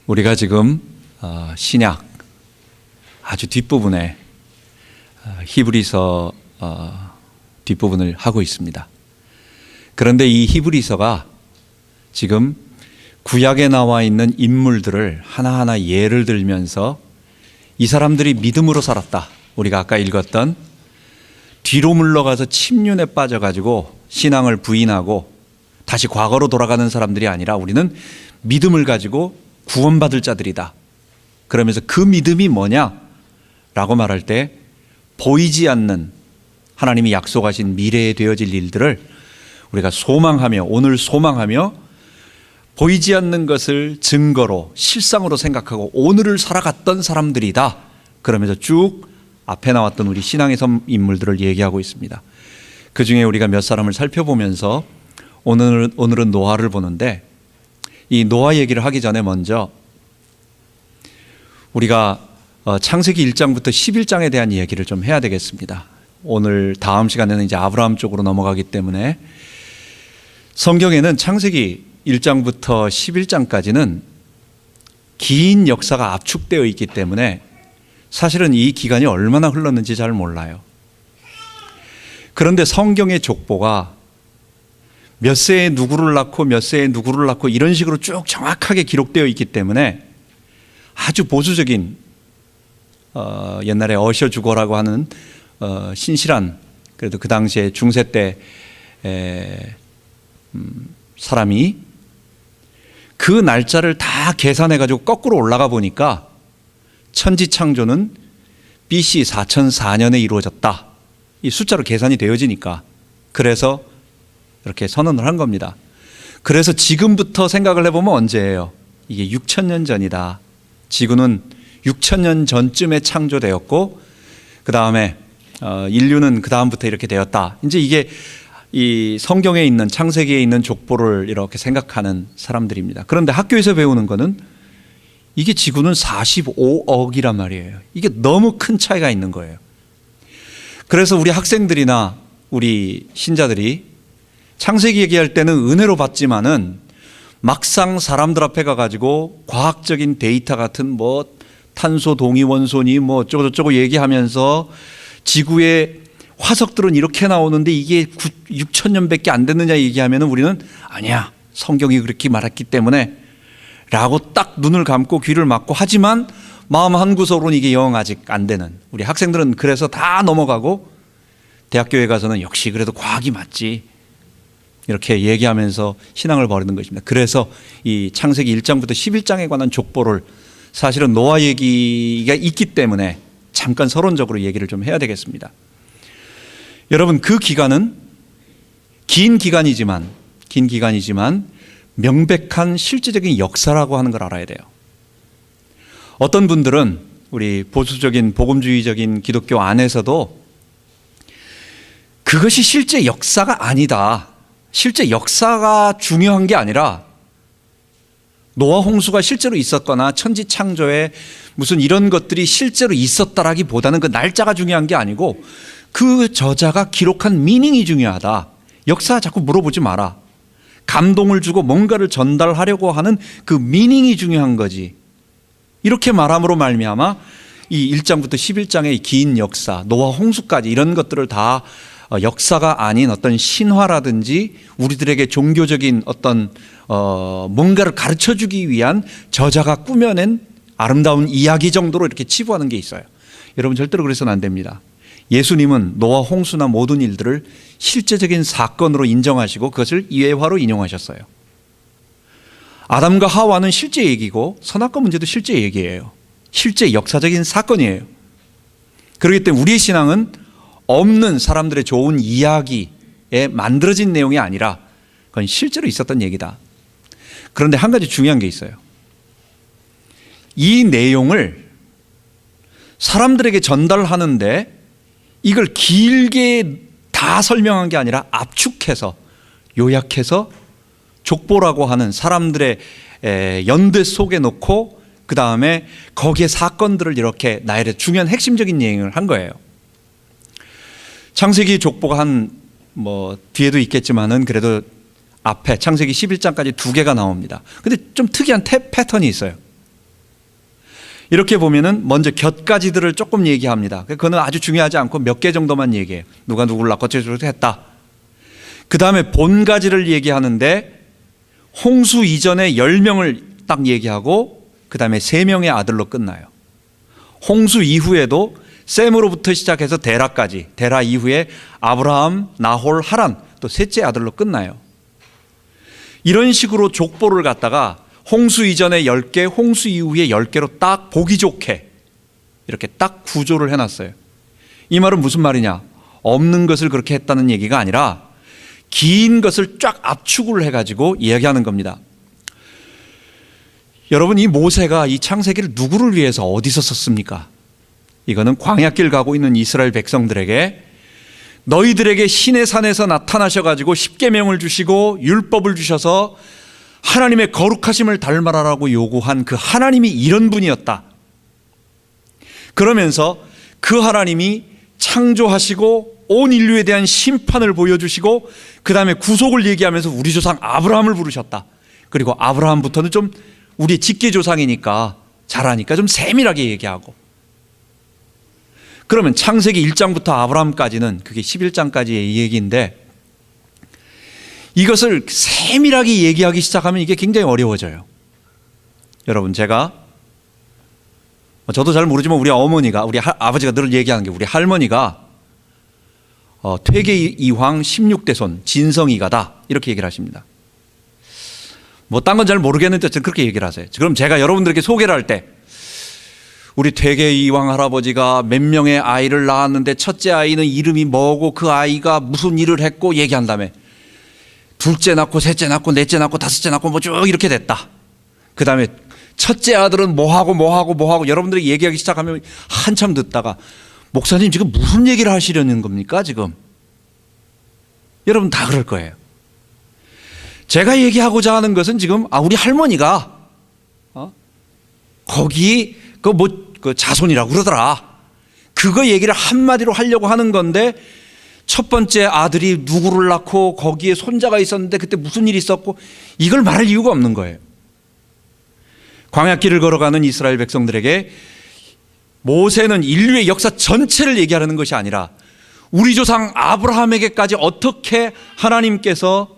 우리가 지금 신약 아주 뒷부분에 히브리서 뒷부분을 하고 있습니다. 그런데 이 히브리서가 지금 구약에 나와 있는 인물들을 하나하나 예를 들면서 이 사람들이 믿음으로 살았다. 우리가 아까 읽었던 뒤로 물러가서 침륜에 빠져가지고 신앙을 부인하고 다시 과거로 돌아가는 사람들이 아니라 우리는 믿음을 가지고 구원받을 자들이다. 그러면서 그 믿음이 뭐냐라고 말할 때 보이지 않는 하나님이 약속하신 미래에 되어질 일들을 우리가 소망하며 오늘 소망하며 보이지 않는 것을 증거로 실상으로 생각하고 오늘을 살아갔던 사람들이다. 그러면서 쭉 앞에 나왔던 우리 신앙의 인물들을 얘기하고 있습니다. 그 중에 우리가 몇 사람을 살펴보면서 오늘은 노아를 보는데 이 노아 얘기를 하기 전에 먼저 우리가 창세기 1장부터 11장에 대한 이야기를 좀 해야 되겠습니다. 오늘 다음 시간에는 이제 아브라함 쪽으로 넘어가기 때문에 성경에는 창세기 1장부터 11장까지는 긴 역사가 압축되어 있기 때문에 사실은 이 기간이 얼마나 흘렀는지 잘 몰라요. 그런데 성경의 족보가 몇 세에 누구를 낳고 몇 세에 누구를 낳고 이런 식으로 쭉 정확하게 기록되어 있기 때문에 아주 보수적인 옛날에 어셔 주거라고 하는 신실한 그래도 그 당시에 중세 때 사람이 그 날짜를 다 계산해 가지고 거꾸로 올라가 보니까 천지창조는 BC 4004년에 이루어졌다. 이 숫자로 계산이 되어지니까 그래서 이렇게 선언을 한 겁니다. 그래서 지금부터 생각을 해보면 언제예요? 이게 6000년 전이다. 지구는 6000년 전쯤에 창조되었고 그 다음에 인류는 그 다음부터 이렇게 되었다. 이제 이게 이 성경에 있는 창세기에 있는 족보를 이렇게 생각하는 사람들입니다. 그런데 학교에서 배우는 거는 이게 지구는 45억이란 말이에요. 이게 너무 큰 차이가 있는 거예요. 그래서 우리 학생들이나 우리 신자들이 창세기 얘기할 때는 은혜로 받지만은 막상 사람들 앞에 가가지고 과학적인 데이터 같은 뭐 탄소 동위 원소니 뭐 어쩌고저쩌고 얘기하면서 지구의 화석들은 이렇게 나오는데 이게 6000년밖에 안 됐느냐 얘기하면 우리는 아니야 성경이 그렇게 말했기 때문에 라고 딱 눈을 감고 귀를 막고 하지만 마음 한구석으로는 이게 영 아직 안 되는 우리 학생들은 그래서 다 넘어가고 대학교에 가서는 역시 그래도 과학이 맞지 이렇게 얘기하면서 신앙을 버리는 것입니다. 그래서 이 창세기 1장부터 11장에 관한 족보를 사실은 노아 얘기가 있기 때문에 잠깐 서론적으로 얘기를 좀 해야 되겠습니다. 여러분 그 기간은 긴 기간이지만 명백한 실제적인 역사라고 하는 걸 알아야 돼요. 어떤 분들은 우리 보수적인 복음주의적인 기독교 안에서도 그것이 실제 역사가 아니다. 실제 역사가 중요한 게 아니라 노아 홍수가 실제로 있었거나 천지창조에 무슨 이런 것들이 실제로 있었다라기보다는 그 날짜가 중요한 게 아니고 그 저자가 기록한 미닝이 중요하다. 역사 자꾸 물어보지 마라. 감동을 주고 뭔가를 전달하려고 하는 그 미닝이 중요한 거지. 이렇게 말함으로 말미암아 이 1장부터 11장의 긴 역사, 노아 홍수까지 이런 것들을 다 역사가 아닌 어떤 신화라든지 우리들에게 종교적인 어떤 뭔가를 가르쳐주기 위한 저자가 꾸며낸 아름다운 이야기 정도로 이렇게 치부하는 게 있어요. 여러분 절대로 그래서는 안 됩니다. 예수님은 노아 홍수나 모든 일들을 실제적인 사건으로 인정하시고 그것을 예화로 인용하셨어요. 아담과 하와는 실제 얘기고 선악과 문제도 실제 얘기예요. 실제 역사적인 사건이에요. 그렇기 때문에 우리의 신앙은 없는 사람들의 좋은 이야기에 만들어진 내용이 아니라 그건 실제로 있었던 얘기다. 그런데 한 가지 중요한 게 있어요. 이 내용을 사람들에게 전달하는데 이걸 길게 다 설명한 게 아니라 압축해서 요약해서 족보라고 하는 사람들의 연대 속에 놓고 그 다음에 거기에 사건들을 이렇게 나열해 중요한 핵심적인 얘기를 한 거예요. 창세기 족보가 뒤에도 있겠지만은 그래도 앞에 창세기 11장까지 2개가 나옵니다. 근데 좀 특이한 패턴이 있어요. 이렇게 보면은 먼저 곁가지들을 조금 얘기합니다. 그거는 아주 중요하지 않고 몇 개 정도만 얘기해요. 누가 누구를 낳고 어쩌고 했다. 그 다음에 본가지를 얘기하는데 홍수 이전에 10명을 딱 얘기하고 그 다음에 3명의 아들로 끝나요. 홍수 이후에도 셈으로부터 시작해서 데라까지, 데라 이후에 아브라함, 나홀, 하란, 또 셋째 아들로 끝나요. 이런 식으로 족보를 갖다가 홍수 이전에 10개, 홍수 이후에 10개로 딱 보기 좋게 이렇게 딱 구조를 해놨어요. 이 말은 무슨 말이냐? 없는 것을 그렇게 했다는 얘기가 아니라 긴 것을 쫙 압축을 해가지고 이야기하는 겁니다. 여러분, 이 모세가 이 창세기를 누구를 위해서 어디서 썼습니까? 이거는 광야길 가고 있는 이스라엘 백성들에게 너희들에게 시내 산에서 나타나셔가지고 십계명을 주시고 율법을 주셔서 하나님의 거룩하심을 닮아라라고 요구한 그 하나님이 이런 분이었다. 그러면서 그 하나님이 창조하시고 온 인류에 대한 심판을 보여주시고 그 다음에 구속을 얘기하면서 우리 조상 아브라함을 부르셨다. 그리고 아브라함부터는 좀 우리 직계조상이니까 잘하니까 좀 세밀하게 얘기하고, 그러면 창세기 1장부터 아브라함까지는 그게 11장까지의 얘기인데 이것을 세밀하게 얘기하기 시작하면 이게 굉장히 어려워져요. 여러분, 제가 저도 잘 모르지만 우리 어머니가, 우리 아버지가 늘 얘기하는 게, 우리 할머니가 퇴계 이황 16대 손 진성이가다 이렇게 얘기를 하십니다. 뭐 딴 건 잘 모르겠는데 그렇게 얘기를 하세요. 그럼 제가 여러분들에게 소개를 할 때 우리 퇴계 이황 할아버지가 몇 명의 아이를 낳았는데 첫째 아이는 이름이 뭐고 그 아이가 무슨 일을 했고 얘기한 다음에 둘째 낳고 셋째 낳고 넷째 낳고 다섯째 낳고 뭐 쭉 이렇게 됐다. 그 다음에 첫째 아들은 뭐하고 여러분들이 얘기하기 시작하면 한참 듣다가 목사님 지금 무슨 얘기를 하시려는 겁니까 지금? 여러분 다 그럴 거예요. 제가 얘기하고자 하는 것은 지금 우리 할머니가 거기 그 자손이라고 그러더라. 그거 얘기를 한마디로 하려고 하는 건데 첫 번째 아들이 누구를 낳고 거기에 손자가 있었는데 그때 무슨 일이 있었고 이걸 말할 이유가 없는 거예요. 광야길을 걸어가는 이스라엘 백성들에게 모세는 인류의 역사 전체를 얘기하려는 것이 아니라 우리 조상 아브라함에게까지 어떻게 하나님께서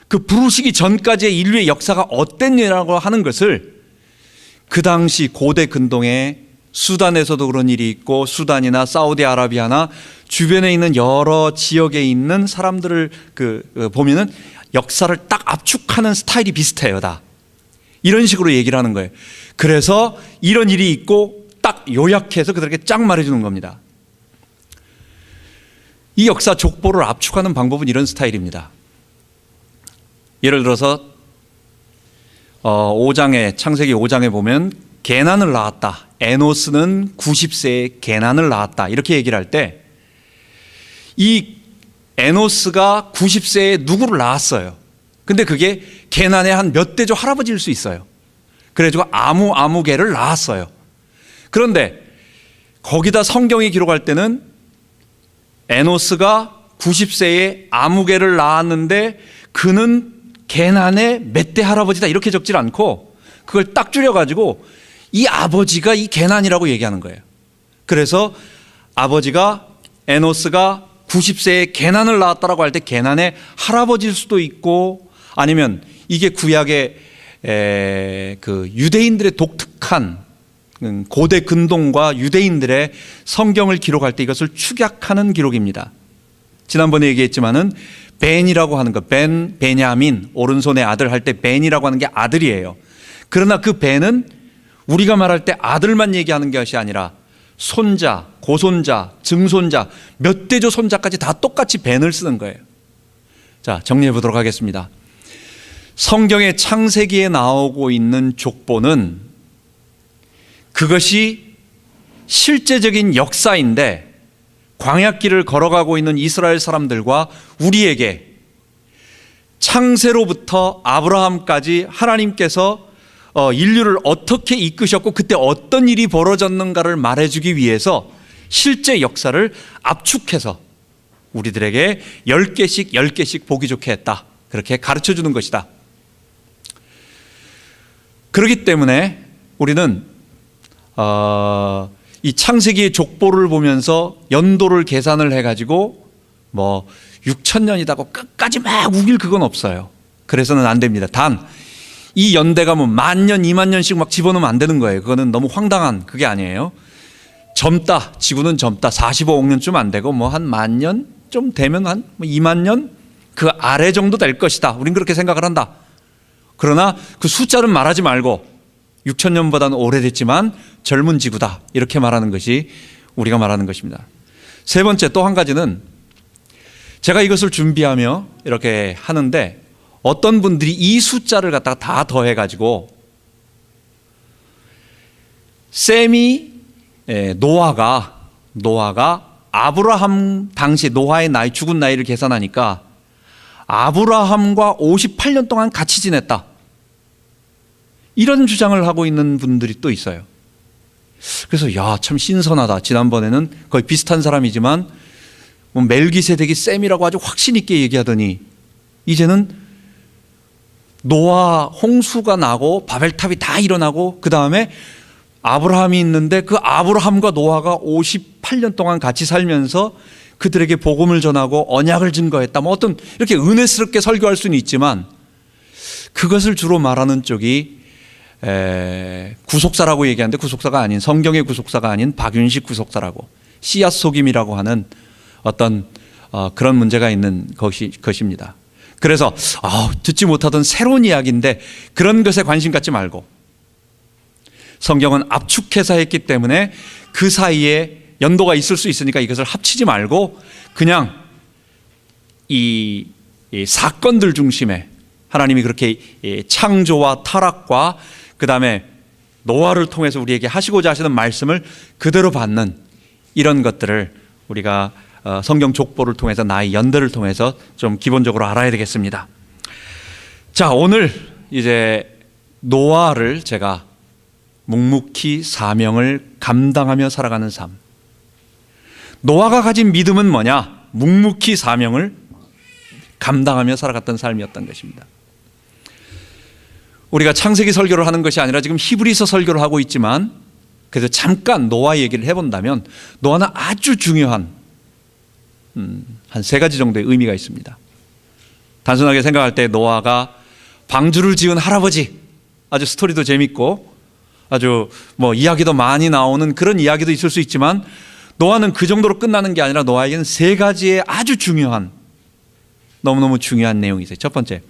그 부르시기 전까지의 인류의 역사가 어땠냐고 하는 것을 그 당시 고대 근동에 수단에서도 그런 일이 있고 수단이나 사우디아라비아나 주변에 있는 여러 지역에 있는 사람들을 보면은 역사를 딱 압축하는 스타일이 비슷해요. 다 이런 식으로 얘기를 하는 거예요. 그래서 이런 일이 있고 딱 요약해서 그들에게 쫙 말해주는 겁니다. 이 역사 족보를 압축하는 방법은 이런 스타일입니다. 예를 들어서 5장에 창세기 5장에 보면 게난을 낳았다. 에노스는 90세에 게난을 낳았다. 이렇게 얘기를 할 때 이 에노스가 90세에 누구를 낳았어요. 근데 그게 게난의 한 몇 대조 할아버지일 수 있어요. 그래가지고 아무개를 낳았어요. 그런데 거기다 성경이 기록할 때는 에노스가 90세에 아무개를 낳았는데 그는 게난의 몇 대 할아버지다 이렇게 적질 않고 그걸 딱 줄여가지고 이 아버지가 이 게난이라고 얘기하는 거예요. 그래서 아버지가 에노스가 90세에 게난을 낳았다라고 할 때 게난의 할아버지일 수도 있고 아니면 이게 구약의 그 유대인들의 독특한 고대 근동과 유대인들의 성경을 기록할 때 이것을 축약하는 기록입니다. 지난번에 얘기했지만은 벤이라고 하는 거, 베냐민 오른손의 아들 할 때 벤이라고 하는 게 아들이에요. 그러나 그 벤은 우리가 말할 때 아들만 얘기하는 것이 아니라 손자, 고손자, 증손자, 몇 대조 손자까지 다 똑같이 벤을 쓰는 거예요. 자, 정리해 보도록 하겠습니다. 성경의 창세기에 나오고 있는 족보는 그것이 실제적인 역사인데 광야길을 걸어가고 있는 이스라엘 사람들과 우리에게 창세로부터 아브라함까지 하나님께서 인류를 어떻게 이끄셨고 그때 어떤 일이 벌어졌는가를 말해주기 위해서 실제 역사를 압축해서 우리들에게 10개씩 보기 좋게 했다. 그렇게 가르쳐주는 것이다. 그렇기 때문에 우리는 이 창세기의 족보를 보면서 연도를 계산을 해가지고 뭐 6,000년이다고 끝까지 막 우길 그건 없어요. 그래서는 안 됩니다. 단 이 연대가 뭐 10,000년, 20,000년씩 막 집어넣으면 안 되는 거예요. 그거는 너무 황당한 그게 아니에요. 젊다, 지구는 젊다. 45억 년쯤 안 되고 뭐 한 10,000년 좀 되면 한 20,000년 그 아래 정도 될 것이다. 우린 그렇게 생각을 한다. 그러나 그 숫자는 말하지 말고 6,000년보다는 오래됐지만 젊은 지구다. 이렇게 말하는 것이 우리가 말하는 것입니다. 세 번째 또 한 가지는 제가 이것을 준비하며 이렇게 하는데 어떤 분들이 이 숫자를 갖다가 다 더해가지고 셈이 노아가 아브라함 당시 노아의 나이 죽은 나이를 계산하니까 아브라함과 58년 동안 같이 지냈다. 이런 주장을 하고 있는 분들이 또 있어요. 그래서 야, 참 신선하다. 지난번에는 거의 비슷한 사람이지만 뭐 멜기세덱이 셈이라고 아주 확신 있게 얘기하더니 이제는 노아 홍수가 나고 바벨탑이 다 일어나고 그 다음에 아브라함이 있는데 그 아브라함과 노아가 58년 동안 같이 살면서 그들에게 복음을 전하고 언약을 증거했다. 뭐 어떤 이렇게 은혜스럽게 설교할 수는 있지만 그것을 주로 말하는 쪽이 구속사라고 얘기하는데 구속사가 아닌 성경의 구속사가 아닌 박윤식 구속사라고 씨앗 속임이라고 하는 어떤 그런 문제가 있는 것입니다. 그래서 듣지 못하던 새로운 이야기인데 그런 것에 관심 갖지 말고 성경은 압축해서 했기 때문에 그 사이에 연도가 있을 수 있으니까 이것을 합치지 말고 그냥 이 사건들 중심에 하나님이 그렇게 창조와 타락과 그 다음에 노아를 통해서 우리에게 하시고자 하시는 말씀을 그대로 받는 이런 것들을 우리가 성경 족보를 통해서 나의 연대를 통해서 좀 기본적으로 알아야 되겠습니다. 자, 오늘 이제 노아를 제가 묵묵히 사명을 감당하며 살아가는 삶. 노아가 가진 믿음은 뭐냐? 묵묵히 사명을 감당하며 살아갔던 삶이었던 것입니다. 우리가 창세기 설교를 하는 것이 아니라 지금 히브리서 설교를 하고 있지만 그래서 잠깐 노아 얘기를 해본다면 노아는 아주 중요한 한 3가지 정도의 의미가 있습니다. 단순하게 생각할 때 노아가 방주를 지은 할아버지, 아주 스토리도 재밌고 아주 뭐 이야기도 많이 나오는 그런 이야기도 있을 수 있지만 노아는 그 정도로 끝나는 게 아니라 노아에게는 3가지의 아주 중요한 너무너무 중요한 내용이 있어요. 첫 번째,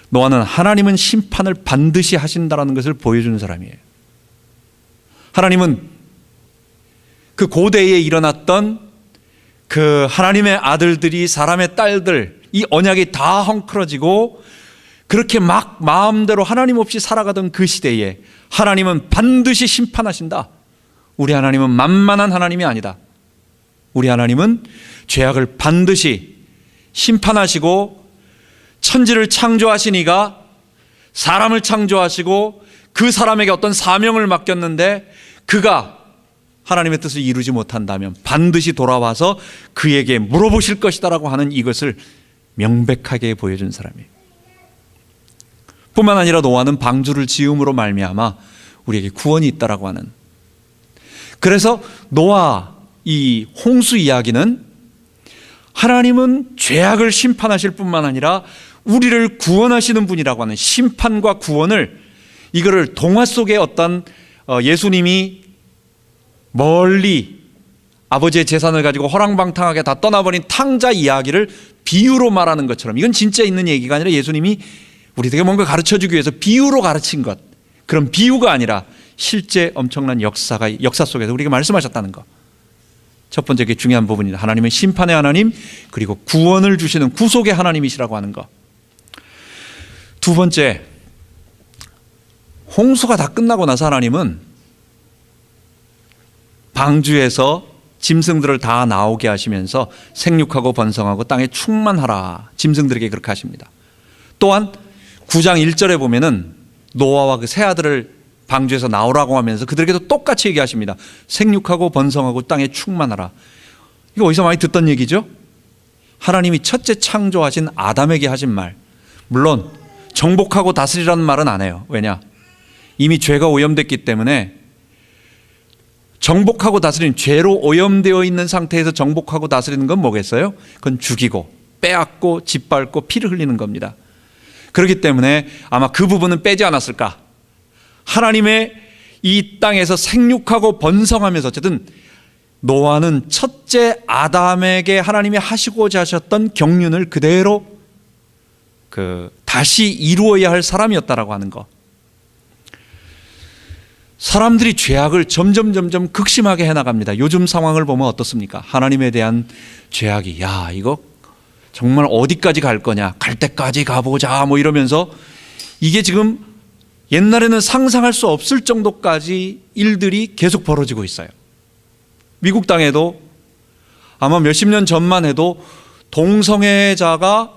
노아는 하나님은 심판을 반드시 하신다라는 것을 보여주는 사람이에요. 하나님은 그 고대에 일어났던 그 하나님의 아들들이 사람의 딸들 이 언약이 다 헝클어지고 그렇게 막 마음대로 하나님 없이 살아가던 그 시대에 하나님은 반드시 심판하신다. 우리 하나님은 만만한 하나님이 아니다. 우리 하나님은 죄악을 반드시 심판하시고 천지를 창조하시니가 사람을 창조하시고 그 사람에게 어떤 사명을 맡겼는데 그가 하나님의 뜻을 이루지 못한다면 반드시 돌아와서 그에게 물어보실 것이다라고 하는 이것을 명백하게 보여준 사람이에요. 뿐만 아니라 노아는 방주를 지음으로 말미암아 우리에게 구원이 있다라고 하는. 그래서 노아 이 홍수 이야기는 하나님은 죄악을 심판하실 뿐만 아니라 우리를 구원하시는 분이라고 하는 심판과 구원을 이거를 동화 속의 어떤 예수님이 멀리 아버지의 재산을 가지고 호랑방탕하게 다 떠나버린 탕자 이야기를 비유로 말하는 것처럼 이건 진짜 있는 얘기가 아니라 예수님이 우리에게 뭔가 가르쳐주기 위해서 비유로 가르친 것, 그런 비유가 아니라 실제 엄청난 역사 속에서 우리에게 말씀하셨다는 것. 첫 번째 게 중요한 부분이다. 하나님은 심판의 하나님 그리고 구원을 주시는 구속의 하나님이시라고 하는 것. 두 번째, 홍수가 다 끝나고 나서 하나님은 방주에서 짐승들을 다 나오게 하시면서 생육하고 번성하고 땅에 충만하라. 짐승들에게 그렇게 하십니다. 또한 9장 1절에 보면은 노아와 그 세 아들을 방주에서 나오라고 하면서 그들에게도 똑같이 얘기하십니다. 생육하고 번성하고 땅에 충만하라. 이거 어디서 많이 듣던 얘기죠? 하나님이 첫째 창조하신 아담에게 하신 말. 물론 정복하고 다스리라는 말은 안 해요. 왜냐? 이미 죄가 오염됐기 때문에 정복하고 다스리는, 죄로 오염되어 있는 상태에서 정복하고 다스리는 건 뭐겠어요? 그건 죽이고 빼앗고 짓밟고 피를 흘리는 겁니다. 그렇기 때문에 아마 그 부분은 빼지 않았을까. 하나님의 이 땅에서 생육하고 번성하면서, 어쨌든 노아는 첫째 아담에게 하나님이 하시고자 하셨던 경륜을 그대로 다시 이루어야 할 사람이었다라고 하는 거. 사람들이 죄악을 점점 극심하게 해나갑니다. 요즘 상황을 보면 어떻습니까? 하나님에 대한 죄악이, 야, 이거 정말 어디까지 갈 거냐, 갈 때까지 가보자 뭐 이러면서, 이게 지금 옛날에는 상상할 수 없을 정도까지 일들이 계속 벌어지고 있어요. 미국 땅에도 아마 몇십 년 전만 해도 동성애자가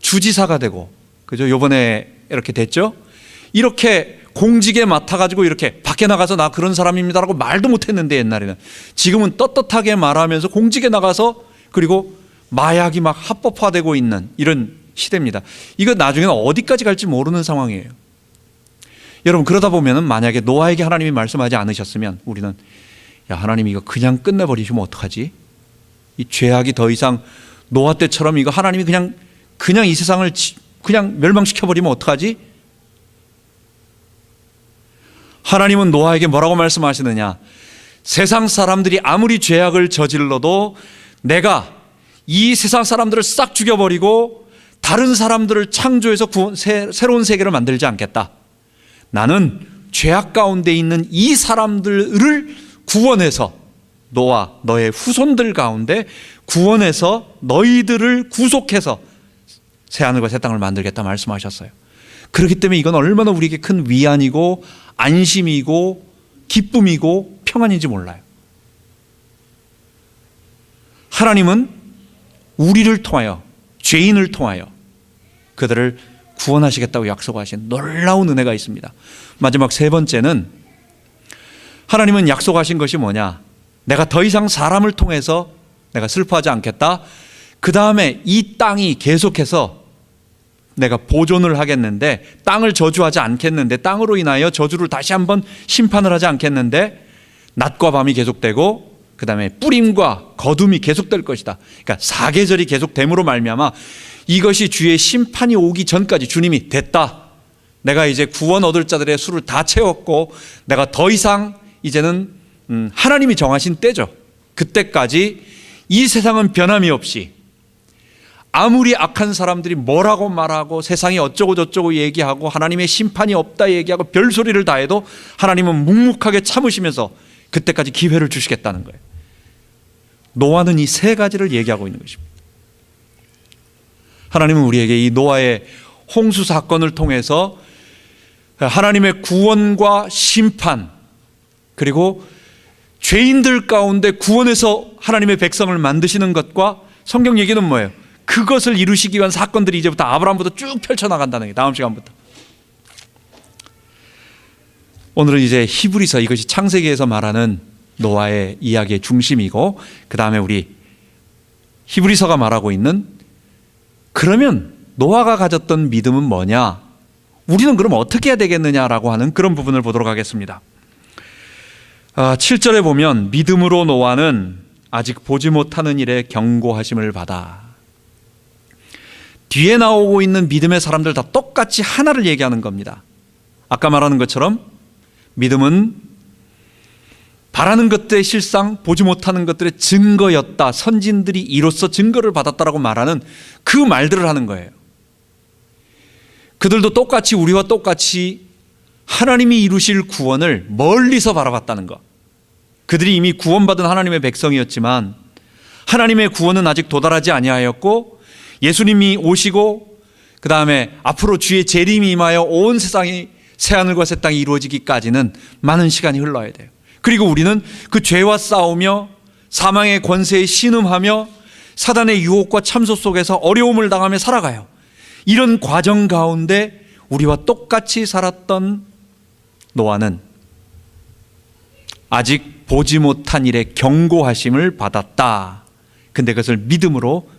주지사가 되고, 그죠? 요번에 이렇게 됐죠? 이렇게 공직에 맡아가지고 이렇게 밖에 나가서 나 그런 사람입니다라고 말도 못했는데, 옛날에는. 지금은 떳떳하게 말하면서 공직에 나가서, 그리고 마약이 막 합법화되고 있는 이런 시대입니다. 이거 나중에는 어디까지 갈지 모르는 상황이에요. 여러분, 그러다 보면은 만약에 노아에게 하나님이 말씀하지 않으셨으면 우리는, 야, 하나님 이거 그냥 끝내버리시면 어떡하지? 이 죄악이 더 이상 노아 때처럼 이거 하나님이 그냥 이 세상을 그냥 멸망시켜버리면 어떡하지? 하나님은 노아에게 뭐라고 말씀하시느냐? 세상 사람들이 아무리 죄악을 저질러도 내가 이 세상 사람들을 싹 죽여버리고 다른 사람들을 창조해서 새로운 세계를 만들지 않겠다. 나는 죄악 가운데 있는 이 사람들을 구원해서, 노아 너의 후손들 가운데 구원해서 너희들을 구속해서 새하늘과 새 땅을 만들겠다 말씀하셨어요. 그렇기 때문에 이건 얼마나 우리에게 큰 위안이고 안심이고 기쁨이고 평안인지 몰라요. 하나님은 우리를 통하여, 죄인을 통하여 그들을 구원하시겠다고 약속하신 놀라운 은혜가 있습니다. 마지막 세 번째는, 하나님은 약속하신 것이 뭐냐? 내가 더 이상 사람을 통해서 내가 슬퍼하지 않겠다. 그 다음에 이 땅이 계속해서 내가 보존을 하겠는데, 땅을 저주하지 않겠는데, 땅으로 인하여 저주를 다시 한번 심판을 하지 않겠는데, 낮과 밤이 계속되고 그 다음에 뿌림과 거둠이 계속될 것이다. 그러니까 사계절이 계속됨으로 말미암아 이것이 주의 심판이 오기 전까지, 주님이 됐다, 내가 이제 구원 얻을 자들의 수를 다 채웠고 내가 더 이상 이제는 하나님이 정하신 때죠. 그때까지 이 세상은 변함이 없이, 아무리 악한 사람들이 뭐라고 말하고 세상이 어쩌고 저쩌고 얘기하고 하나님의 심판이 없다 얘기하고 별소리를 다 해도 하나님은 묵묵하게 참으시면서 그때까지 기회를 주시겠다는 거예요. 노아는 이 세 가지를 얘기하고 있는 것입니다. 하나님은 우리에게 이 노아의 홍수 사건을 통해서 하나님의 구원과 심판, 그리고 죄인들 가운데 구원해서 하나님의 백성을 만드시는 것과, 성경 얘기는 뭐예요? 그것을 이루시기 위한 사건들이 이제부터 아브라함부터 쭉 펼쳐나간다는 게, 다음 시간부터. 오늘은 이제 히브리서, 이것이 창세기에서 말하는 노아의 이야기의 중심이고, 그 다음에 우리 히브리서가 말하고 있는, 그러면 노아가 가졌던 믿음은 뭐냐? 우리는 그럼 어떻게 해야 되겠느냐라고 하는 그런 부분을 보도록 하겠습니다. 7절에 보면, 믿음으로 노아는 아직 보지 못하는 일에 경고하심을 받아. 뒤에 나오고 있는 믿음의 사람들 다 똑같이 하나를 얘기하는 겁니다. 아까 말하는 것처럼 믿음은 바라는 것들의 실상, 보지 못하는 것들의 증거였다. 선진들이 이로써 증거를 받았다라고 말하는 그 말들을 하는 거예요. 그들도 똑같이, 우리와 똑같이 하나님이 이루실 구원을 멀리서 바라봤다는 것. 그들이 이미 구원받은 하나님의 백성이었지만 하나님의 구원은 아직 도달하지 아니하였고, 예수님이 오시고 그 다음에 앞으로 주의 재림이 임하여 온 세상이, 새하늘과 새 땅이 이루어지기까지는 많은 시간이 흘러야 돼요. 그리고 우리는 그 죄와 싸우며 사망의 권세에 신음하며 사단의 유혹과 참소 속에서 어려움을 당하며 살아가요. 이런 과정 가운데 우리와 똑같이 살았던 노아는 아직 보지 못한 일에 경고하심을 받았다. 근데 그것을 믿음으로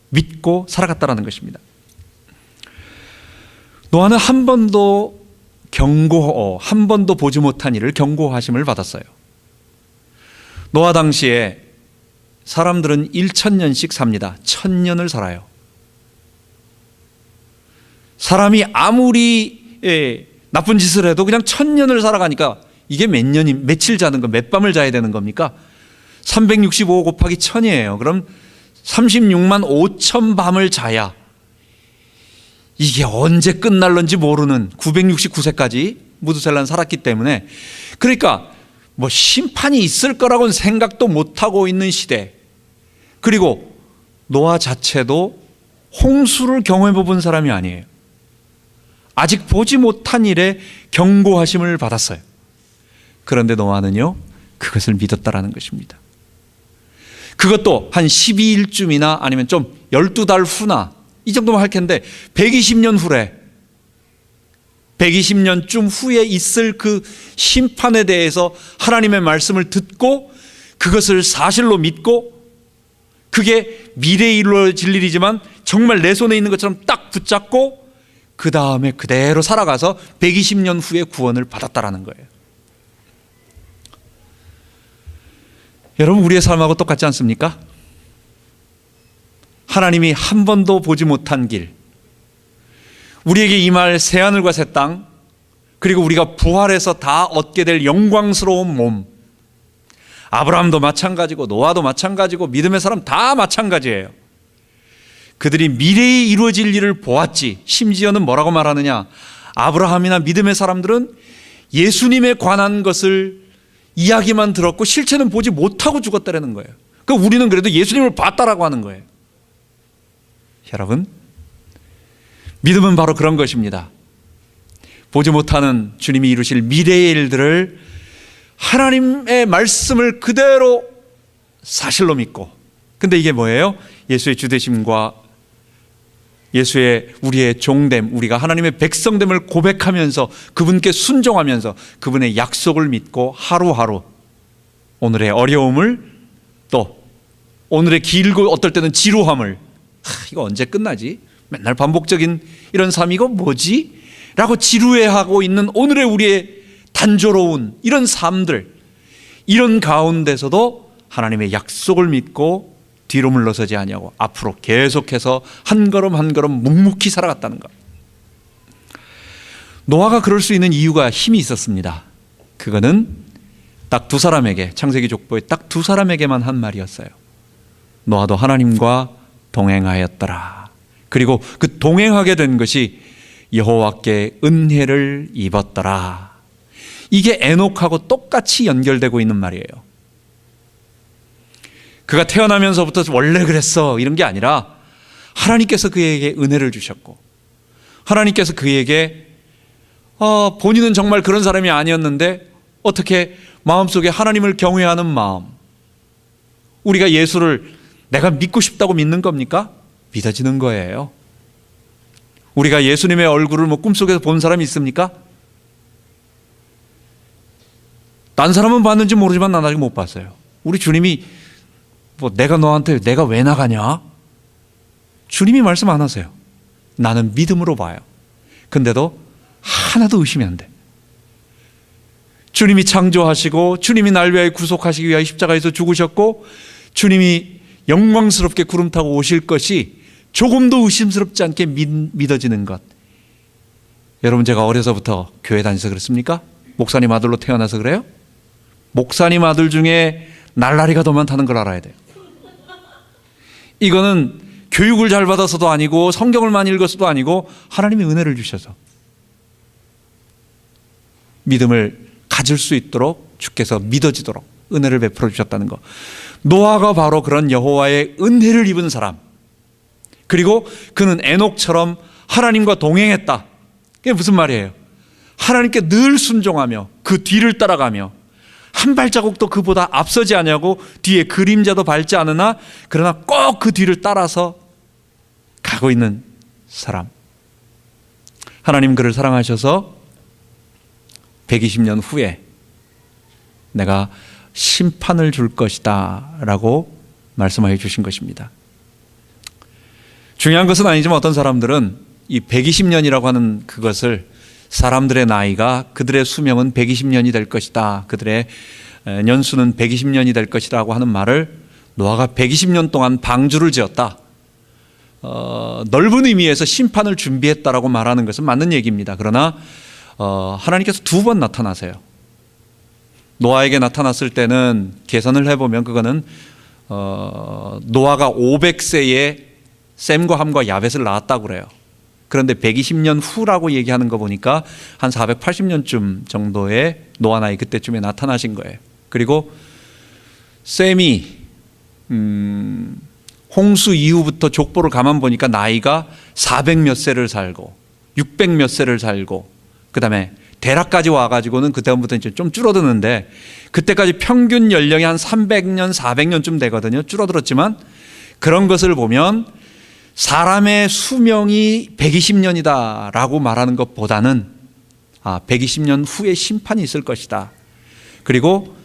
믿고 살아갔다라는 것입니다. 노아는 한 번도 보지 못한 일을 경고하심을 받았어요. 노아 당시에 사람들은 1000년씩 삽니다. 1000년을 살아요. 사람이 아무리 나쁜 짓을 해도 그냥 1000년을 살아가니까 이게 며칠 자는 거, 몇 밤을 자야 되는 겁니까? 365 곱하기 1000이에요. 그럼 36만 5천 밤을 자야 이게 언제 끝날런지 모르는 969세까지 무두셀라는 살았기 때문에, 그러니까 뭐 심판이 있을 거라고는 생각도 못하고 있는 시대, 그리고 노아 자체도 홍수를 경험해 본 사람이 아니에요. 아직 보지 못한 일에 경고하심을 받았어요. 그런데 노아는요, 그것을 믿었다라는 것입니다. 그것도 한 12일쯤이나 아니면 좀 12달 후나 이 정도만 할 텐데 120년 후래, 120년쯤 후에 있을 그 심판에 대해서 하나님의 말씀을 듣고 그것을 사실로 믿고, 그게 미래에 이루어질 일이지만 정말 내 손에 있는 것처럼 딱 붙잡고 그 다음에 그대로 살아가서 120년 후에 구원을 받았다라는 거예요. 여러분, 우리의 삶하고 똑같지 않습니까? 하나님이 한 번도 보지 못한 길, 우리에게 임할 새하늘과 새 땅, 그리고 우리가 부활해서 다 얻게 될 영광스러운 몸, 아브라함도 마찬가지고 노아도 마찬가지고 믿음의 사람 다 마찬가지예요. 그들이 미래에 이루어질 일을 보았지. 심지어는 뭐라고 말하느냐, 아브라함이나 믿음의 사람들은 예수님에 관한 것을 이야기만 들었고 실체는 보지 못하고 죽었다라는 거예요. 그러니까 우리는 그래도 예수님을 봤다라고 하는 거예요. 여러분, 믿음은 바로 그런 것입니다. 보지 못하는 주님이 이루실 미래의 일들을 하나님의 말씀을 그대로 사실로 믿고, 근데 이게 뭐예요? 예수의 주되심과 예수의 우리의 종됨, 우리가 하나님의 백성됨을 고백하면서 그분께 순종하면서 그분의 약속을 믿고 하루하루 오늘의 어려움을, 또 오늘의 길고 어떨 때는 지루함을, 이거 언제 끝나지? 맨날 반복적인 이런 삶, 이거 뭐지? 라고 지루해하고 있는 오늘의 우리의 단조로운 이런 삶들, 이런 가운데서도 하나님의 약속을 믿고 뒤로 물러서지 아니하고 앞으로 계속해서 한 걸음 한 걸음 묵묵히 살아갔다는 것. 노아가 그럴 수 있는 이유가 힘이 있었습니다. 그거는 딱 두 사람에게, 창세기 족보에 딱 두 사람에게만 한 말이었어요. 노아도 하나님과 동행하였더라. 그리고 그 동행하게 된 것이 여호와께 은혜를 입었더라. 이게 에녹하고 똑같이 연결되고 있는 말이에요. 그가 태어나면서부터 원래 그랬어 이런 게 아니라 하나님께서 그에게 은혜를 주셨고, 하나님께서 그에게 본인은 정말 그런 사람이 아니었는데 어떻게 마음속에 하나님을 경외하는 마음, 우리가 예수를 내가 믿고 싶다고 믿는 겁니까? 믿어지는 거예요. 우리가 예수님의 얼굴을 뭐 꿈속에서 본 사람이 있습니까? 딴 사람은 봤는지 모르지만 난 아직 못 봤어요. 우리 주님이 뭐 내가 너한테 내가 왜 나가냐? 주님이 말씀 안 하세요. 나는 믿음으로 봐요. 근데도 하나도 의심이 안 돼. 주님이 창조하시고 주님이 날 위하여 구속하시기 위하여 십자가에서 죽으셨고 주님이 영광스럽게 구름 타고 오실 것이 조금도 의심스럽지 않게 믿어지는 것. 여러분, 제가 어려서부터 교회 다녀서 그렇습니까? 목사님 아들로 태어나서 그래요? 목사님 아들 중에 날라리가 더 많다는 걸 알아야 돼요. 이거는 교육을 잘 받아서도 아니고 성경을 많이 읽어서도 아니고 하나님이 은혜를 주셔서 믿음을 가질 수 있도록 주께서 믿어지도록 은혜를 베풀어 주셨다는 것. 노아가 바로 그런 여호와의 은혜를 입은 사람, 그리고 그는 에녹처럼 하나님과 동행했다. 그게 무슨 말이에요? 하나님께 늘 순종하며 그 뒤를 따라가며 한 발자국도 그보다 앞서지 않냐고 뒤에 그림자도 밟지 않으나 그러나 꼭 그 뒤를 따라서 가고 있는 사람. 하나님 그를 사랑하셔서 120년 후에 내가 심판을 줄 것이다 라고 말씀하여 주신 것입니다. 중요한 것은 아니지만 어떤 사람들은 이 120년이라고 하는 그것을, 사람들의 나이가, 그들의 수명은 120년이 될 것이다, 그들의 년수는 120년이 될 것이라고 하는 말을 노아가 120년 동안 방주를 지었다. 넓은 의미에서 심판을 준비했다라고 말하는 것은 맞는 얘기입니다. 그러나 하나님께서 두 번 나타나세요. 노아에게 나타났을 때는 계산을 해보면 그거는 노아가 500세에 셈과 함과 야벳을 낳았다고 그래요. 그런데 120년 후라고 얘기하는 거 보니까 한 480년쯤 정도의 노아 나이 그때쯤에 나타나신 거예요. 그리고 셈이 홍수 이후부터 족보를 가만 보니까 나이가 400 몇 세를 살고 600 몇 세를 살고 그 다음에 데라까지 와가지고는 그때부터 이제 좀 줄어드는데 그때까지 평균 연령이 한 300년 400년쯤 되거든요. 줄어들었지만 그런 것을 보면 사람의 수명이 120년이다 라고 말하는 것보다는 120년 후에 심판이 있을 것이다. 그리고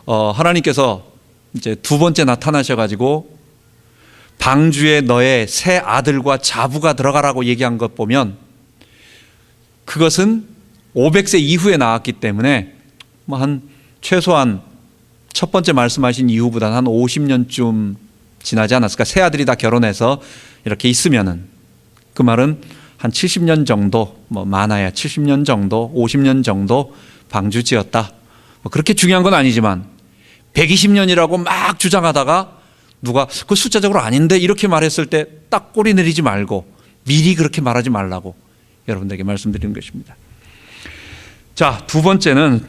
하나님께서 이제 두 번째 나타나셔가지고 방주에 너의 새 아들과 자부가 들어가라고 얘기한 것 보면 그것은 500세 이후에 나왔기 때문에 한 최소한 첫 번째 말씀하신 이후보다는 한 50년쯤 지나지 않았을까. 새 아들이 다 결혼해서 이렇게 있으면은 그 말은 한 70년 정도, 많아야 70년 정도, 50년 정도 방주 지었다. 그렇게 중요한 건 아니지만 120년이라고 막 주장하다가 누가 그 숫자적으로 아닌데 이렇게 말했을 때 딱 꼬리 내리지 말고 미리 그렇게 말하지 말라고 여러분들에게 말씀드리는 것입니다. 자, 두 번째는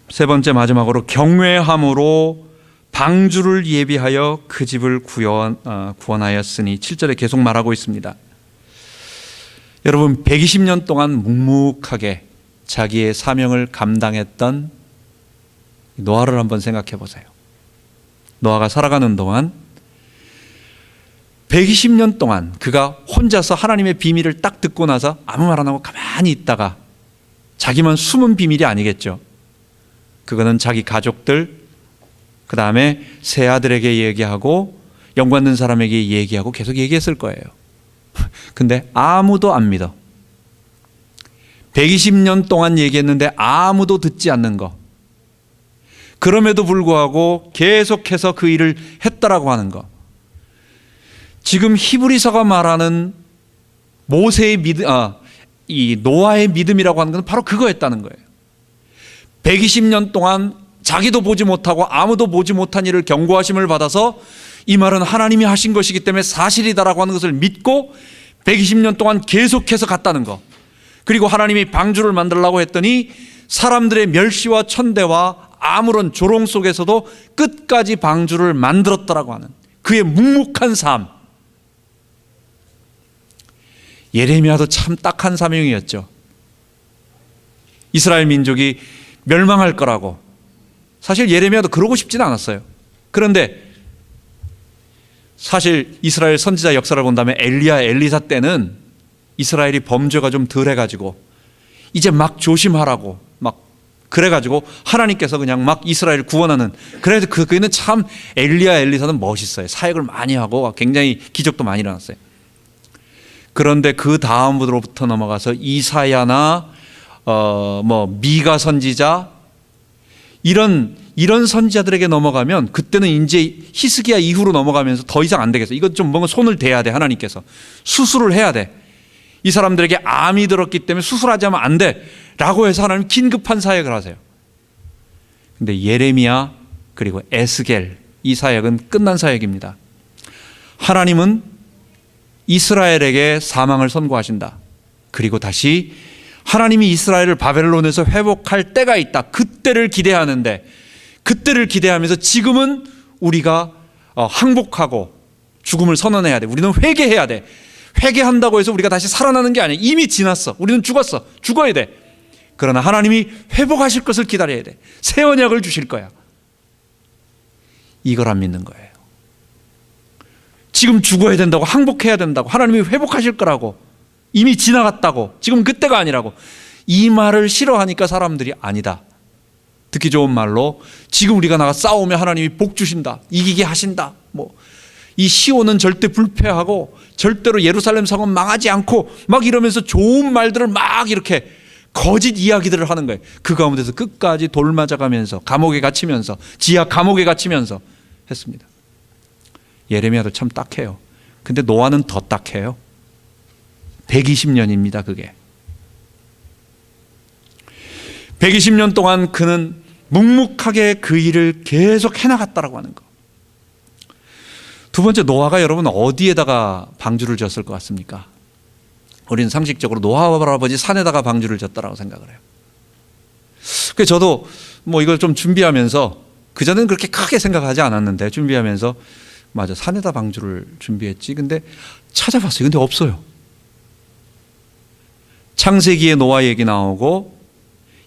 세 번째 마지막으로 경외함으로 방주를 예비하여 그 집을 구원하였으니 7절에 계속 말하고 있습니다. 여러분 120년 동안 묵묵하게 자기의 사명을 감당했던 노아를 한번 생각해 보세요. 노아가 살아가는 동안 120년 동안 그가 혼자서 하나님의 비밀을 딱 듣고 나서 아무 말 안 하고 가만히 있다가 자기만 숨은 비밀이 아니겠죠. 그거는 자기 가족들 그 다음에 새 아들에게 얘기하고 연관된 사람에게 얘기하고 계속 얘기했을 거예요. 근데 아무도 안 믿어. 120년 동안 얘기했는데 아무도 듣지 않는 거. 그럼에도 불구하고 계속해서 그 일을 했다라고 하는 거. 지금 히브리서가 말하는 모세의 믿음, 이 노아의 믿음이라고 하는 건 바로 그거였다는 거예요. 120년 동안 자기도 보지 못하고 아무도 보지 못한 일을 경고하심을 받아서 이 말은 하나님이 하신 것이기 때문에 사실이다라고 하는 것을 믿고 120년 동안 계속해서 갔다는 거. 그리고 하나님이 방주를 만들려고 했더니 사람들의 멸시와 천대와 아무런 조롱 속에서도 끝까지 방주를 만들었다라고 하는 그의 묵묵한 삶. 예레미야도 참 딱한 사명이었죠. 이스라엘 민족이 멸망할 거라고. 사실 예레미야도 그러고 싶지는 않았어요. 그런데 사실 이스라엘 선지자 역사를 본다면 엘리야, 엘리사 때는 이스라엘이 범죄가 좀 덜해가지고 이제 막 조심하라고 막 그래가지고 하나님께서 그냥 막 이스라엘을 구원하는. 그래도 그는 참 엘리야, 엘리사는 멋있어요. 사역을 많이 하고 굉장히 기적도 많이 일어났어요. 그런데 그 다음으로부터 넘어가서 이사야나 미가 선지자 이런 선지자들에게 넘어가면 그때는 이제 히스기야 이후로 넘어가면서 더 이상 안 되겠어. 이것 좀 뭔가 손을 대야 돼. 하나님께서 수술을 해야 돼. 이 사람들에게 암이 들었기 때문에 수술하지 않으면 안 돼 라고 해서 하나님 긴급한 사역을 하세요. 근데 예레미야 그리고 에스겔 이 사역은 끝난 사역입니다. 하나님은 이스라엘에게 사망을 선고하신다. 그리고 다시 하나님이 이스라엘을 바벨론에서 회복할 때가 있다. 그때를 기대하는데 그때를 기대하면서 지금은 우리가 항복하고 죽음을 선언해야 돼. 우리는 회개해야 돼. 회개한다고 해서 우리가 다시 살아나는 게 아니야. 이미 지났어. 우리는 죽었어. 죽어야 돼. 그러나 하나님이 회복하실 것을 기다려야 돼. 새 언약을 주실 거야. 이걸 안 믿는 거예요. 지금 죽어야 된다고, 항복해야 된다고, 하나님이 회복하실 거라고, 이미 지나갔다고, 지금 그때가 아니라고 이 말을 싫어하니까 사람들이 아니다. 듣기 좋은 말로 지금 우리가 나가 싸우면 하나님이 복 주신다. 이기게 하신다. 이 시온은 절대 불패하고 절대로 예루살렘 성은 망하지 않고 막 이러면서 좋은 말들을 막 이렇게 거짓 이야기들을 하는 거예요. 그 가운데서 끝까지 돌 맞아가면서 감옥에 갇히면서 지하 감옥에 갇히면서 했습니다. 예레미야도 참 딱해요. 근데 노아는 더 딱해요. 120년입니다. 그게 120년 동안 그는 묵묵하게 그 일을 계속 해나갔다라고 하는 거. 두 번째, 노아가 여러분 어디에다가 방주를 지었을 것 같습니까? 우리는 상식적으로 노아 할아버지 산에다가 방주를 지었다라고 생각을 해요. 그래서 저도 뭐 이걸 좀 준비하면서, 그전에는 그렇게 크게 생각하지 않았는데 준비하면서 맞아, 산에다 방주를 준비했지. 근데 찾아봤어요. 근데 없어요. 창세기에 노아 얘기 나오고,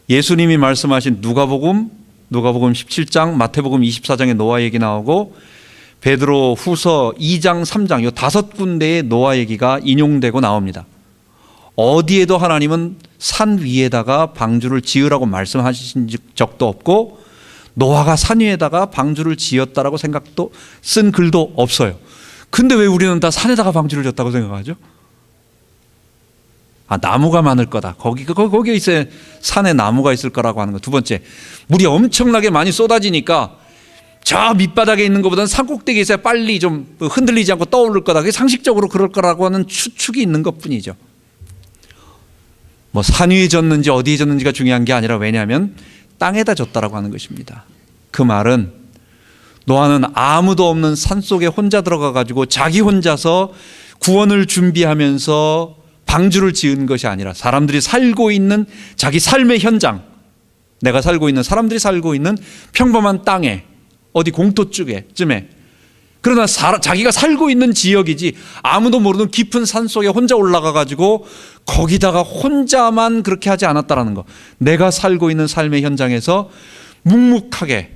예수님이 말씀하신 누가복음 17장, 마태복음 24장에 노아 얘기 나오고, 베드로 후서 2장, 3장 이 5군데의 노아 얘기가 인용되고 나옵니다. 어디에도 하나님은 산 위에다가 방주를 지으라고 말씀하신 적도 없고, 노아가 산 위에다가 방주를 지었다라고 생각도 쓴 글도 없어요. 근데 왜 우리는 다 산에다가 방주를 지었다고 생각하죠? 나무가 많을 거다. 거기에 있어야 산에 나무가 있을 거라고 하는 거. 두 번째, 물이 엄청나게 많이 쏟아지니까 저 밑바닥에 있는 것보다는 산 꼭대기에 있어야 빨리 좀 흔들리지 않고 떠오를 거다. 그게 상식적으로 그럴 거라고 하는 추측이 있는 것 뿐이죠. 뭐 산 위에 졌는지 어디에 졌는지가 중요한 게 아니라, 왜냐하면 땅에다 졌다라고 하는 것입니다. 그 말은 노아는 아무도 없는 산 속에 혼자 들어가 가지고 자기 혼자서 구원을 준비하면서 방주를 지은 것이 아니라, 사람들이 살고 있는 자기 삶의 현장, 내가 살고 있는, 사람들이 살고 있는 평범한 땅에, 어디 공터쯤에, 그러나 자기가 살고 있는 지역이지 아무도 모르는 깊은 산 속에 혼자 올라가 가지고 거기다가 혼자만 그렇게 하지 않았다라는 거. 내가 살고 있는 삶의 현장에서 묵묵하게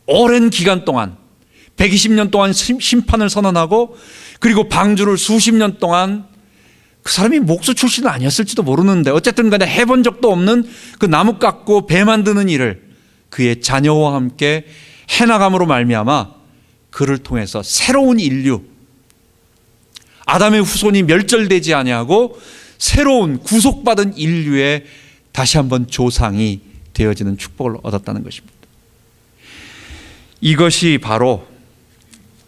오랜 기간 동안 120년 동안 심판을 선언하고, 그리고 방주를 수십 년 동안, 그 사람이 목수 출신은 아니었을지도 모르는데 어쨌든 간에 해본 적도 없는 그 나무 깎고 배 만드는 일을 그의 자녀와 함께 해나감으로 말미암아 그를 통해서 새로운 인류, 아담의 후손이 멸절되지 아니하고 새로운 구속받은 인류의 다시 한번 조상이 되어지는 축복을 얻었다는 것입니다. 이것이 바로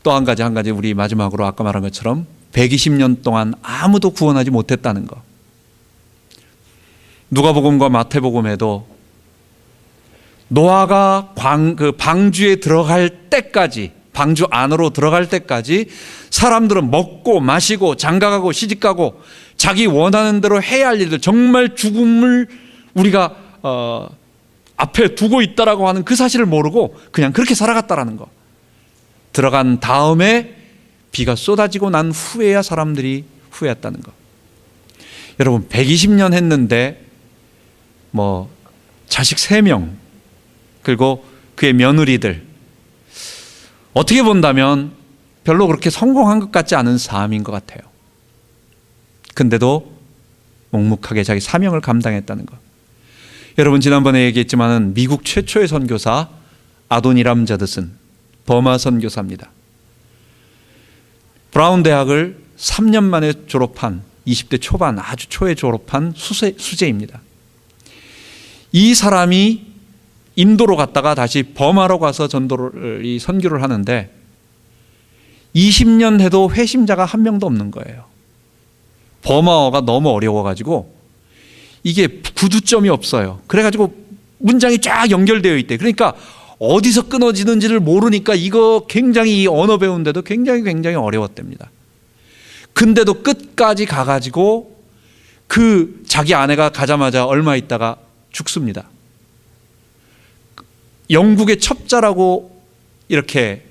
또 한 가지 우리 마지막으로 아까 말한 것처럼 120년 동안 아무도 구원하지 못했다는 것. 누가복음과 마태복음에도 노아가 그 방주에 들어갈 때까지, 방주 안으로 들어갈 때까지 사람들은 먹고 마시고 장가가고 시집가고 자기 원하는 대로 해야 할 일들, 정말 죽음을 우리가 앞에 두고 있다라고 하는 그 사실을 모르고 그냥 그렇게 살아갔다라는 거. 들어간 다음에 비가 쏟아지고 난 후에야 사람들이 후회했다는 것. 여러분, 120년 했는데 뭐 자식 3명, 그리고 그의 며느리들, 어떻게 본다면 별로 그렇게 성공한 것 같지 않은 삶인 것 같아요. 근데도 묵묵하게 자기 사명을 감당했다는 것. 여러분, 지난번에 얘기했지만 미국 최초의 선교사 아도니람 저드슨, 버마 선교사입니다. 브라운 대학을 3년 만에 졸업한, 20대 초반 아주 초에 졸업한 수재입니다. 이 사람이 인도로 갔다가 다시 버마로 가서 선교를 하는데 20년 해도 회심자가 한 명도 없는 거예요. 버마어가 너무 어려워가지고 이게 구두점이 없어요. 그래가지고 문장이 쫙 연결되어 있대. 그러니까 어디서 끊어지는지를 모르니까 이거 굉장히, 이 언어 배우는데도 굉장히 어려웠답니다. 근데도 끝까지 가가지고 그 자기 아내가 가자마자 얼마 있다가 죽습니다. 영국의 첩자라고 이렇게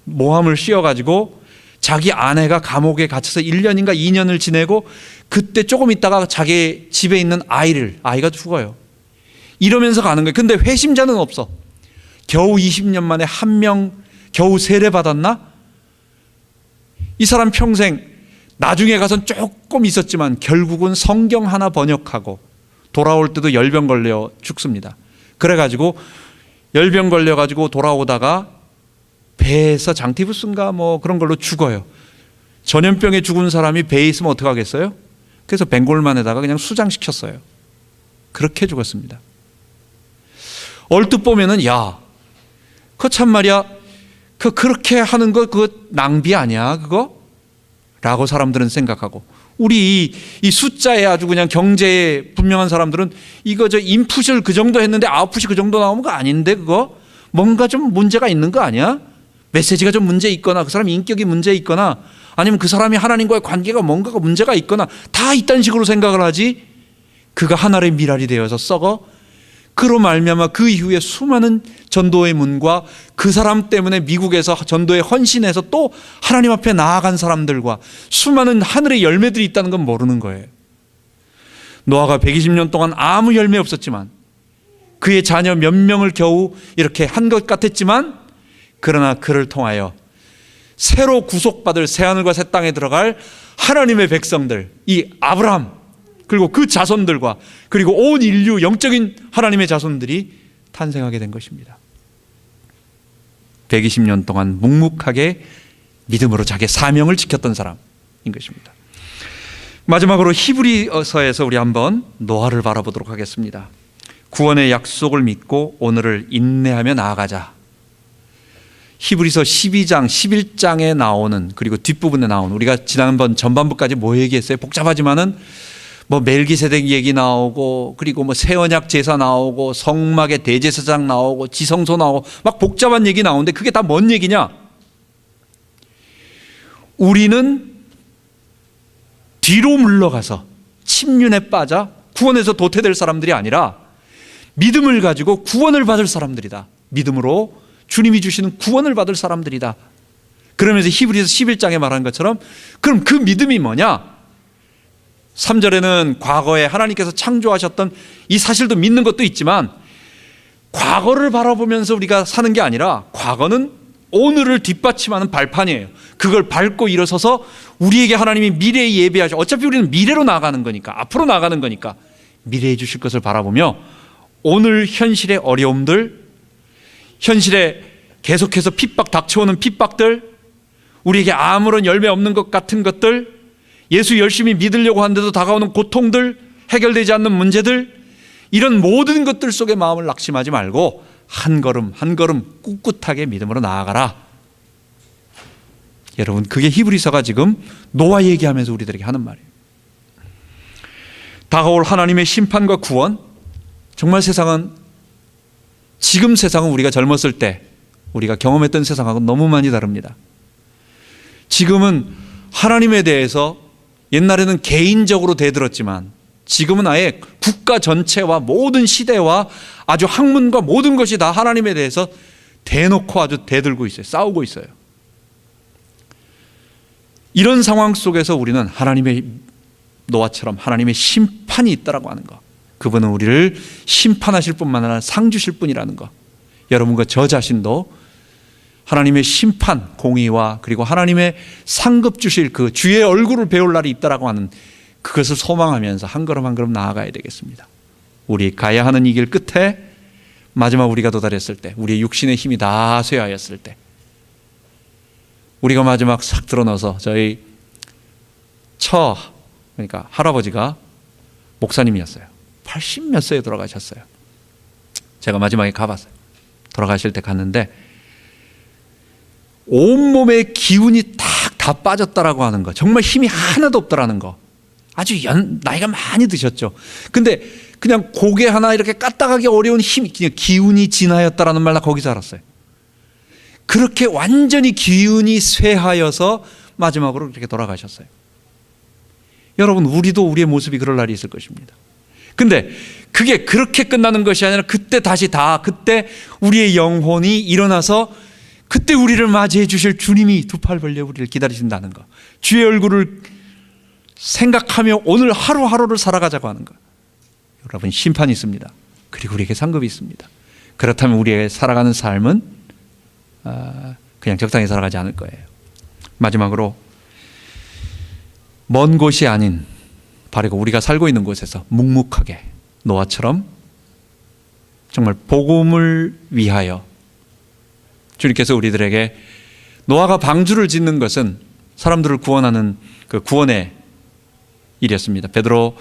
모함을 씌워가지고 자기 아내가 감옥에 갇혀서 1년인가 2년을 지내고, 그때 조금 있다가 자기 집에 있는 아이가 죽어요. 이러면서 가는 거예요. 근데 회심자는 없어. 겨우 20년 만에 한 명 겨우 세례받았나? 이 사람 평생 나중에 가선 조금 있었지만 결국은 성경 하나 번역하고 돌아올 때도 열병 걸려 죽습니다. 그래가지고 열병 걸려가지고 돌아오다가 배에서 장티푸스인가 뭐 그런 걸로 죽어요. 전염병에 죽은 사람이 배에 있으면 어떡하겠어요? 그래서 벵골만에다가 그냥 수장시켰어요. 그렇게 죽었습니다. 얼뜻 보면은 야, 그거 참 말이야, 그렇게 하는 거 그거 낭비 아니야 그거? 라고 사람들은 생각하고, 우리 이 숫자에 아주 그냥 경제에 분명한 사람들은 이거 저 인풋을 그 정도 했는데 아웃풋이 그 정도 나오는 거 아닌데 그거 뭔가 좀 문제가 있는 거 아니야? 메시지가 좀 문제 있거나 그 사람 인격이 문제 있거나 아니면 그 사람이 하나님과의 관계가 뭔가가 문제가 있거나 다 이딴 식으로 생각을 하지, 그가 하나의 미랄이 되어서 썩어 그로 말미암아 그 이후에 수많은 전도의 문과 그 사람 때문에 미국에서 전도에 헌신해서 또 하나님 앞에 나아간 사람들과 수많은 하늘의 열매들이 있다는 건 모르는 거예요. 노아가 120년 동안 아무 열매 없었지만 그의 자녀 몇 명을 겨우 이렇게 한 것 같았지만, 그러나 그를 통하여 새로 구속받을 새하늘과 새 땅에 들어갈 하나님의 백성들, 이 아브라함 그리고 그 자손들과 그리고 온 인류 영적인 하나님의 자손들이 탄생하게 된 것입니다. 120년 동안 묵묵하게 믿음으로 자기의 사명을 지켰던 사람인 것입니다. 마지막으로 히브리서에서 우리 한번 노아를 바라보도록 하겠습니다. 구원의 약속을 믿고 오늘을 인내하며 나아가자. 히브리서 12장, 11장에 나오는, 그리고 뒷부분에 나오는, 우리가 지난번 전반부까지 뭐 얘기했어요? 복잡하지만은 뭐 멜기세덱 얘기 나오고, 그리고 뭐 새 언약 제사 나오고, 성막의 대제사장 나오고, 지성소 나오고, 막 복잡한 얘기 나오는데 그게 다 뭔 얘기냐? 우리는 뒤로 물러가서 침륜에 빠져 구원에서 도태될 사람들이 아니라 믿음을 가지고 구원을 받을 사람들이다. 믿음으로 주님이 주시는 구원을 받을 사람들이다. 그러면서 히브리서 11장에 말한 것처럼, 그럼 그 믿음이 뭐냐? 3절에는 과거에 하나님께서 창조하셨던 이 사실도 믿는 것도 있지만, 과거를 바라보면서 우리가 사는 게 아니라 과거는 오늘을 뒷받침하는 발판이에요. 그걸 밟고 일어서서 우리에게 하나님이 미래에 예비하셔. 어차피 우리는 미래로 나아가는 거니까, 앞으로 나아가는 거니까 미래에 주실 것을 바라보며 오늘 현실의 어려움들, 현실에 계속해서 핍박 닥쳐오는 핍박들, 우리에게 아무런 열매 없는 것 같은 것들, 예수 열심히 믿으려고 하는데도 다가오는 고통들, 해결되지 않는 문제들, 이런 모든 것들 속에 마음을 낙심하지 말고 한 걸음 한 걸음 꿋꿋하게 믿음으로 나아가라. 여러분, 그게 히브리서가 지금 노아 얘기하면서 우리들에게 하는 말이에요. 다가올 하나님의 심판과 구원, 정말 지금 세상은 우리가 젊었을 때 우리가 경험했던 세상하고는 너무 많이 다릅니다. 지금은 하나님에 대해서, 옛날에는 개인적으로 대들었지만 지금은 아예 국가 전체와 모든 시대와 아주 학문과 모든 것이 다 하나님에 대해서 대놓고 아주 대들고 있어요. 싸우고 있어요. 이런 상황 속에서 우리는 하나님의, 노아처럼 하나님의 심판이 있다라고 하는 것, 그분은 우리를 심판하실 뿐만 아니라 상 주실 분이라는 것, 여러분과 저 자신도 하나님의 심판, 공의와 그리고 하나님의 상급 주실 그 주의 얼굴을 배울 날이 있다라고 하는 그것을 소망하면서 한 걸음 한 걸음 나아가야 되겠습니다. 우리 가야 하는 이 길 끝에 마지막 우리가 도달했을 때, 우리의 육신의 힘이 다 쇠하였을 때, 우리가 마지막 싹 드러나서 저희 그러니까 할아버지가 목사님이었어요. 80 몇 세에 돌아가셨어요. 제가 마지막에 가봤어요. 돌아가실 때 갔는데 온몸의 기운이 다 빠졌다라고 하는 거, 정말 힘이 하나도 없더라는 거. 아주 나이가 많이 드셨죠. 근데 그냥 고개 하나 이렇게 까딱하기 어려운 그냥 기운이 진하였다라는 말, 나 거기서 알았어요. 그렇게 완전히 기운이 쇠하여서 마지막으로 그렇게 돌아가셨어요. 여러분, 우리도 우리의 모습이 그럴 날이 있을 것입니다. 근데 그게 그렇게 끝나는 것이 아니라 그때 그때 우리의 영혼이 일어나서 그때 우리를 맞이해 주실 주님이 두 팔 벌려 우리를 기다리신다는 것, 주의 얼굴을 생각하며 오늘 하루하루를 살아가자고 하는 것. 여러분, 심판이 있습니다. 그리고 우리에게 상급이 있습니다. 그렇다면 우리의 살아가는 삶은 그냥 적당히 살아가지 않을 거예요. 마지막으로, 먼 곳이 아닌 바로 우리가 살고 있는 곳에서 묵묵하게 노아처럼 정말 복음을 위하여, 주님께서 우리들에게, 노아가 방주를 짓는 것은 사람들을 구원하는 그 구원의 일이었습니다. 베드로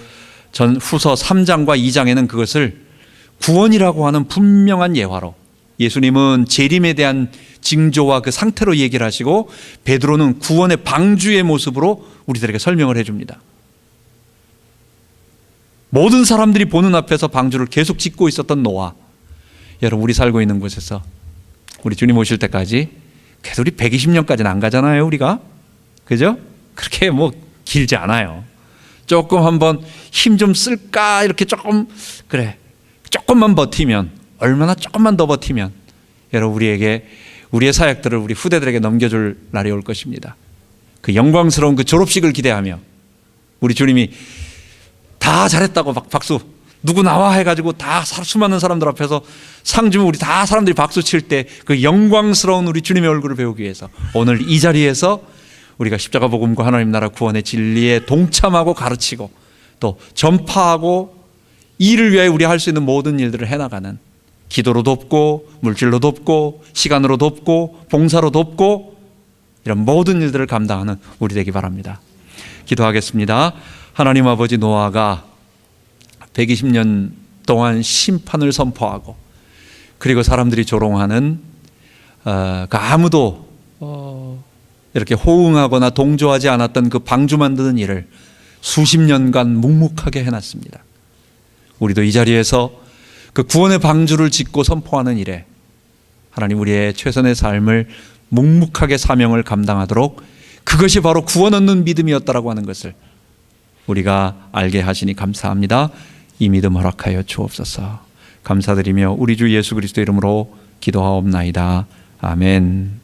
전 후서 3장과 2장에는 그것을 구원이라고 하는 분명한 예화로, 예수님은 재림에 대한 징조와 그 상태로 얘기를 하시고, 베드로는 구원의 방주의 모습으로 우리들에게 설명을 해줍니다. 모든 사람들이 보는 앞에서 방주를 계속 짓고 있었던 노아, 여러분 우리 살고 있는 곳에서 우리 주님 오실 때까지 그래도 우리 120년까지는 안 가잖아요, 우리가. 그죠? 그렇게 뭐 길지 않아요. 조금 한번 힘 좀 쓸까 이렇게 조금, 그래 조금만 버티면, 얼마나 조금만 더 버티면 여러분 우리에게, 우리의 사역들을 우리 후대들에게 넘겨줄 날이 올 것입니다. 그 영광스러운 그 졸업식을 기대하며 우리 주님이 다 잘했다고 박수, 누구 나와 해가지고 다 수많은 사람들 앞에서 상 주면 우리 다 사람들이 박수 칠 때 그 영광스러운 우리 주님의 얼굴을 배우기 위해서 오늘 이 자리에서 우리가 십자가 복음과 하나님 나라 구원의 진리에 동참하고 가르치고 또 전파하고 이를 위하여 우리 할 수 있는 모든 일들을 해나가는, 기도로 돕고 물질로 돕고 시간으로 돕고 봉사로 돕고 이런 모든 일들을 감당하는 우리 되기 바랍니다. 기도하겠습니다. 하나님 아버지, 노아가 120년 동안 심판을 선포하고 그리고 사람들이 조롱하는 아무도 이렇게 호응하거나 동조하지 않았던 그 방주 만드는 일을 수십 년간 묵묵하게 해놨습니다. 우리도 이 자리에서 그 구원의 방주를 짓고 선포하는 일에 하나님 우리의 최선의 삶을 묵묵하게 사명을 감당하도록, 그것이 바로 구원 얻는 믿음이었다라고 하는 것을 우리가 알게 하시니 감사합니다. 이 믿음 허락하여 주옵소서. 감사드리며 우리 주 예수 그리스도 이름으로 기도하옵나이다. 아멘.